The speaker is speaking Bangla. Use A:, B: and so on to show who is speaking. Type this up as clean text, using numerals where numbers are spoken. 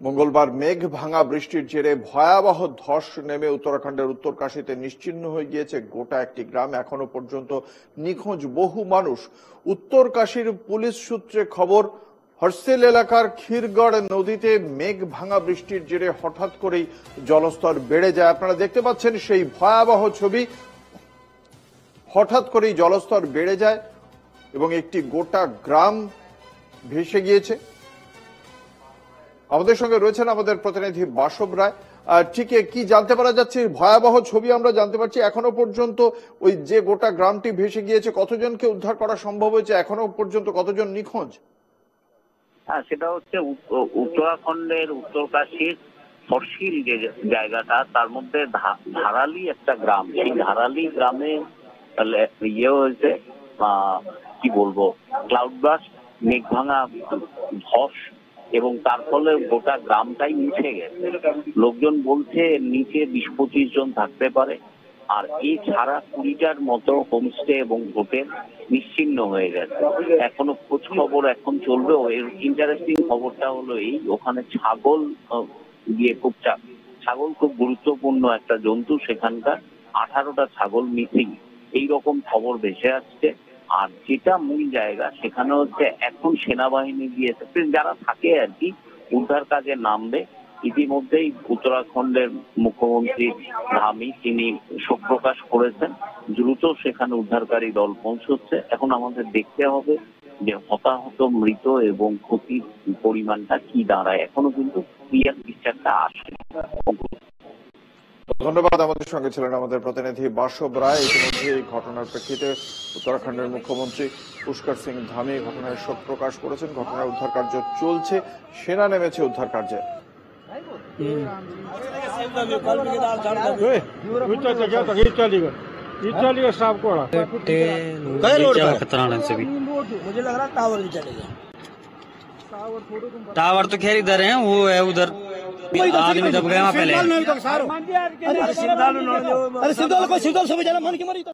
A: মঙ্গলবার মেঘ ভাঙা বৃষ্টির জেরে ভয়াবহ ধস নেমে উত্তরাখণ্ডের উত্তরকাশীতে নিশ্চিহ্ন হয়ে গিয়েছে গোটা একটি গ্রাম। এখনো পর্যন্ত নিখোঁজ বহু মানুষ। উত্তরকাশীর পুলিশ সূত্রে খবর, হরসেল এলাকার ক্ষীরগড় নদীতে মেঘ ভাঙা বৃষ্টির জেরে হঠাৎ করেই জলস্তর বেড়ে যায়। আপনারা দেখতে পাচ্ছেন সেই ভয়াবহ ছবি। হঠাৎ করেই জলস্তর বেড়ে যায় এবং একটি গোটা গ্রাম ভেসে গিয়েছে। আমাদের সঙ্গে রয়েছেন আমাদের প্রতিনিধি বাসব রায়। ঠিক কি জানতে পারা যাচ্ছে? ভয়াবহ ছবি আমরা জানতে পারছি। এখনো পর্যন্ত ওই যে গোটা গ্রামটি ভেসে গিয়েছে, কতজনকে উদ্ধার করা সম্ভব হয়েছে? এখনো পর্যন্ত কতজন নিখোঁজ?
B: হ্যাঁ, সেটা হচ্ছে উত্তরাখণ্ডের উত্তরকাশীর হরসিল যে জায়গাটা, তার মধ্যে ধারালি একটা গ্রাম। সেই ধারালি গ্রামে হয়েছে কি বলবো, ক্লাউড বাস্ট, মেঘ ভাঙা, ধস, এবং তার ফলে গোটা গ্রামটাই মুছে গেছে। লোকজন বলছে নিচে 20-25 জন থাকতে পারে। আর এছাড়া 20টার মতো হোমস্টে এবং হোটেল নিশ্চিহ্ন হয়ে গেছে। এখনো খোঁজ খবর এখন চলবে। এর ইন্টারেস্টিং খবরটা হলো ওখানে ছাগল ছাগল খুব গুরুত্বপূর্ণ একটা জন্তু সেখানকার। 18টা ছাগল মিসিং, এইরকম খবর ভেসে আসছে। আর যেটা মূল জায়গা, সেখানে হচ্ছে এখন সেনাবাহিনী গিয়েছে, যারা থাকে আর কি, উদ্ধার কাজে নামবে। ইতিমধ্যেই উত্তরাখণ্ডের মুখ্যমন্ত্রী ধামি তিনি শোক প্রকাশ করেছেন। দ্রুত সেখানে উদ্ধারকারী দল পৌঁছচ্ছে। এখন আমাদের দেখতে হবে যে হতাহত, মৃত এবং ক্ষতির পরিমাণটা কি দাঁড়ায়। এখনো কিন্তু ক্লিয়ার পিকচারটা আসে।
A: ধন্যবাদ। আমাদের সঙ্গে ছিলেন আমাদের প্রতিনিধি বাসব রায়। ইতিমধ্যে এই ঘটনার প্রেক্ষিতে উত্তরাখণ্ডের মুখ্যমন্ত্রী পুষ্কর সিং ধামি ঘটনায় শোক প্রকাশ করেছেন। ঘটনার উদ্ধার কার্য চলছে, সেনা নেমেছে উদ্ধার কার্যে।
C: टावर तो खैर इधर है, वो है उधर आदमी दब गया वहाँ पहले।